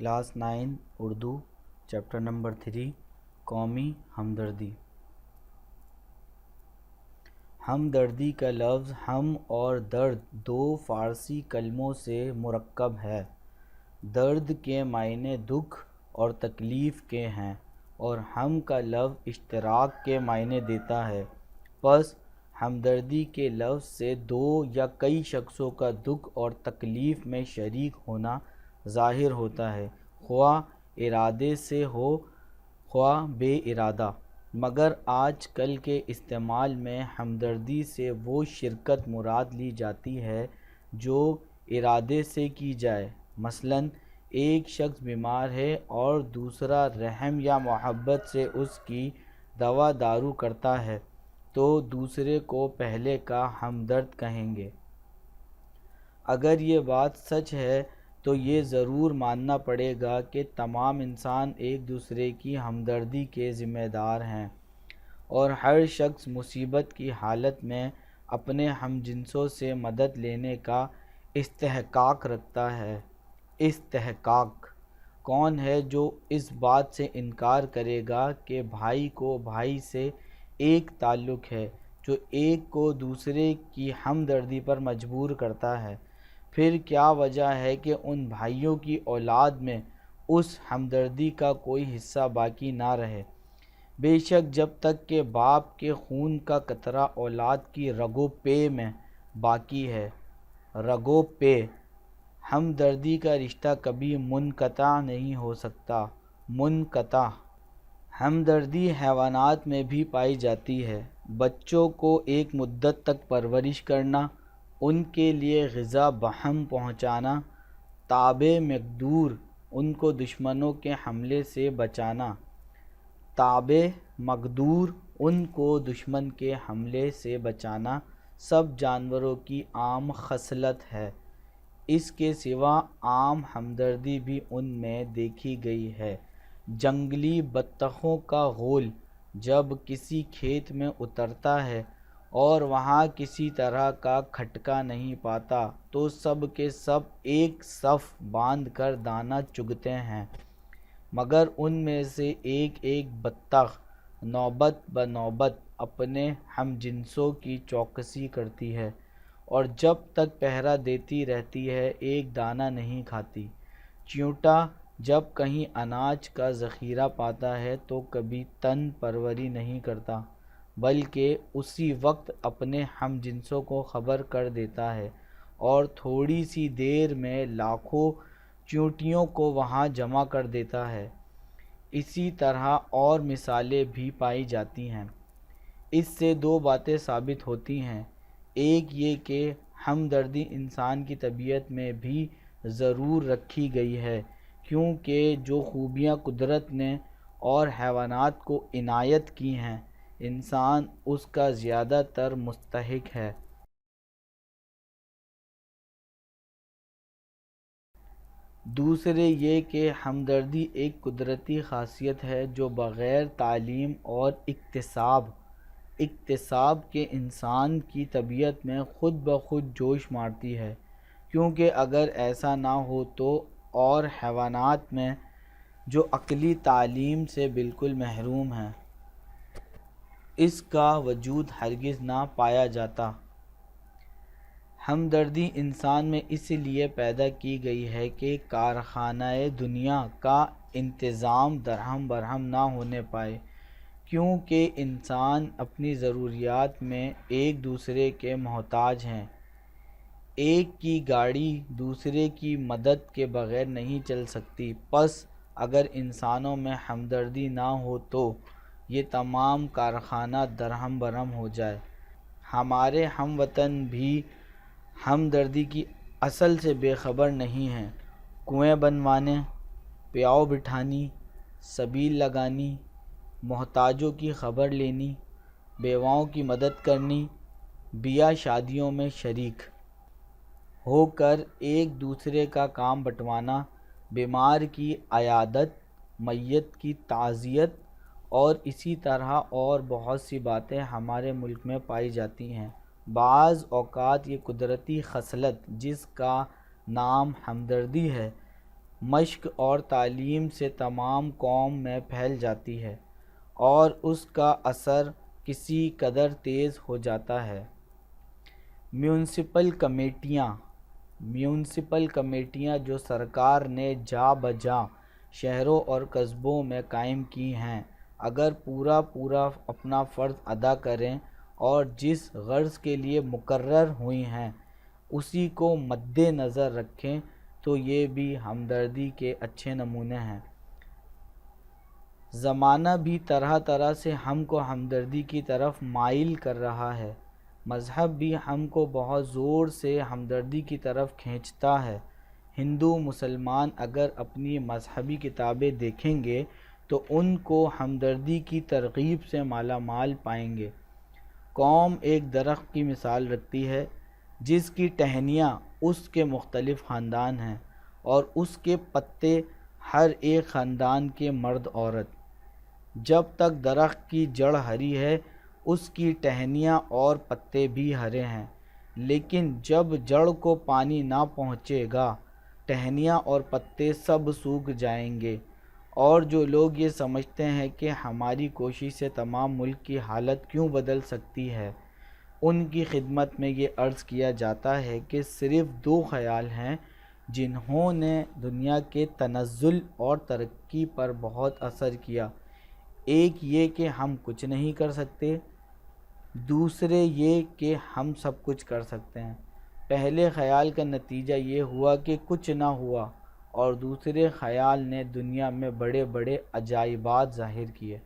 Class 9 Urdu chapter number 3 قومی ہمدردی۔ ہمدردی کا لفظ ہم اور درد دو فارسی کلموں سے مرکب ہے۔ درد کے معنی دکھ اور تکلیف کے ہیں اور ہم کا لفظ اشتراک کے معنی دیتا ہے۔ پس ہمدردی کے لفظ سے دو یا کئی شخصوں کا دکھ اور تکلیف میں شریک ہونا ظاہر ہوتا ہے، خواہ ارادے سے ہو خواہ بے ارادہ۔ مگر آج کل کے استعمال میں ہمدردی سے وہ شرکت مراد لی جاتی ہے جو ارادے سے کی جائے۔ مثلاً ایک شخص بیمار ہے اور دوسرا رحم یا محبت سے اس کی دوا دارو کرتا ہے تو دوسرے کو پہلے کا ہمدرد کہیں گے۔ اگر یہ بات سچ ہے تو یہ ضرور ماننا پڑے گا کہ تمام انسان ایک دوسرے کی ہمدردی کے ذمہ دار ہیں اور ہر شخص مصیبت کی حالت میں اپنے ہم جنسوں سے مدد لینے کا استحقاق رکھتا ہے۔ استحقاق کون ہے جو اس بات سے انکار کرے گا کہ بھائی کو بھائی سے ایک تعلق ہے جو ایک کو دوسرے کی ہمدردی پر مجبور کرتا ہے؟ پھر کیا وجہ ہے کہ ان بھائیوں کی اولاد میں اس ہمدردی کا کوئی حصہ باقی نہ رہے؟ بے شک جب تک کہ باپ کے خون کا قطرہ اولاد کی رگو پے میں باقی ہے، رگو پے، ہمدردی کا رشتہ کبھی منقطع نہیں ہو سکتا۔ منقطع ہمدردی حیوانات میں بھی پائی جاتی ہے۔ بچوں کو ایک مدت تک پرورش کرنا، ان کے لیے غذا بہم پہنچانا، تابع مقدور ان کو دشمنوں کے حملے سے بچانا، تابع مقدور ان کو دشمن کے حملے سے بچانا سب جانوروں کی عام خصلت ہے۔ اس کے سوا عام ہمدردی بھی ان میں دیکھی گئی ہے۔ جنگلی بطخوں کا غول جب کسی کھیت میں اترتا ہے اور وہاں کسی طرح کا کھٹکا نہیں پاتا تو سب کے سب ایک صف باندھ کر دانہ چگتے ہیں، مگر ان میں سے ایک ایک بطخ نوبت بنوبت اپنے ہم جنسوں کی چوکسی کرتی ہے اور جب تک پہرا دیتی رہتی ہے ایک دانہ نہیں کھاتی۔ چیونٹا جب کہیں اناج کا ذخیرہ پاتا ہے تو کبھی تن پروری نہیں کرتا بلکہ اسی وقت اپنے ہم جنسوں کو خبر کر دیتا ہے اور تھوڑی سی دیر میں لاکھوں چیونٹیوں کو وہاں جمع کر دیتا ہے۔ اسی طرح اور مثالیں بھی پائی جاتی ہیں۔ اس سے دو باتیں ثابت ہوتی ہیں، ایک یہ کہ ہمدردی انسان کی طبیعت میں بھی ضرور رکھی گئی ہے کیونکہ جو خوبیاں قدرت نے اور حیوانات کو عنایت کی ہیں انسان اس کا زیادہ تر مستحق ہے۔ دوسرے یہ کہ ہمدردی ایک قدرتی خاصیت ہے جو بغیر تعلیم اور اکتساب کے انسان کی طبیعت میں خود بخود جوش مارتی ہے، کیونکہ اگر ایسا نہ ہو تو اور حیوانات میں جو عقلی تعلیم سے بالکل محروم ہیں اس کا وجود ہرگز نہ پایا جاتا۔ ہمدردی انسان میں اس لیے پیدا کی گئی ہے کہ کارخانہ دنیا کا انتظام درہم برہم نہ ہونے پائے، کیونکہ انسان اپنی ضروریات میں ایک دوسرے کے محتاج ہیں۔ ایک کی گاڑی دوسرے کی مدد کے بغیر نہیں چل سکتی، پس اگر انسانوں میں ہمدردی نہ ہو تو یہ تمام کارخانہ درہم برہم ہو جائے۔ ہمارے ہم وطن بھی ہمدردی کی اصل سے بے خبر نہیں ہیں۔ کنویں بنوانے، پیاؤ بٹھانی، سبیل لگانی، محتاجوں کی خبر لینی، بیواؤں کی مدد کرنی، بیاہ شادیوں میں شریک ہو کر ایک دوسرے کا کام بٹوانا، بیمار کی عیادت، میت کی تعزیت اور اسی طرح اور بہت سی باتیں ہمارے ملک میں پائی جاتی ہیں۔ بعض اوقات یہ قدرتی خصلت جس کا نام ہمدردی ہے مشق اور تعلیم سے تمام قوم میں پھیل جاتی ہے اور اس کا اثر کسی قدر تیز ہو جاتا ہے۔ میونسپل کمیٹیاں جو سرکار نے جا بجا شہروں اور قصبوں میں قائم کی ہیں، اگر پورا اپنا فرض ادا کریں اور جس غرض کے لیے مقرر ہوئی ہیں اسی کو مد نظر رکھیں تو یہ بھی ہمدردی کے اچھے نمونے ہیں۔ زمانہ بھی طرح طرح سے ہم کو ہمدردی کی طرف مائل کر رہا ہے۔ مذہب بھی ہم کو بہت زور سے ہمدردی کی طرف کھینچتا ہے۔ ہندو مسلمان اگر اپنی مذہبی کتابیں دیکھیں گے تو ان کو ہمدردی کی ترغیب سے مالا مال پائیں گے۔ قوم ایک درخت کی مثال رکھتی ہے جس کی ٹہنیاں اس کے مختلف خاندان ہیں اور اس کے پتے ہر ایک خاندان کے مرد عورت۔ جب تک درخت کی جڑ ہری ہے اس کی ٹہنیاں اور پتے بھی ہرے ہیں، لیکن جب جڑ کو پانی نہ پہنچے گا ٹہنیاں اور پتے سب سوکھ جائیں گے۔ اور جو لوگ یہ سمجھتے ہیں کہ ہماری کوشش سے تمام ملک کی حالت کیوں بدل سکتی ہے، ان کی خدمت میں یہ عرض کیا جاتا ہے کہ صرف دو خیال ہیں جنہوں نے دنیا کے تنزل اور ترقی پر بہت اثر کیا، ایک یہ کہ ہم کچھ نہیں کر سکتے، دوسرے یہ کہ ہم سب کچھ کر سکتے ہیں۔ پہلے خیال کا نتیجہ یہ ہوا کہ کچھ نہ ہوا اور دوسرے خیال نے دنیا میں بڑے بڑے عجائبات ظاہر کیے۔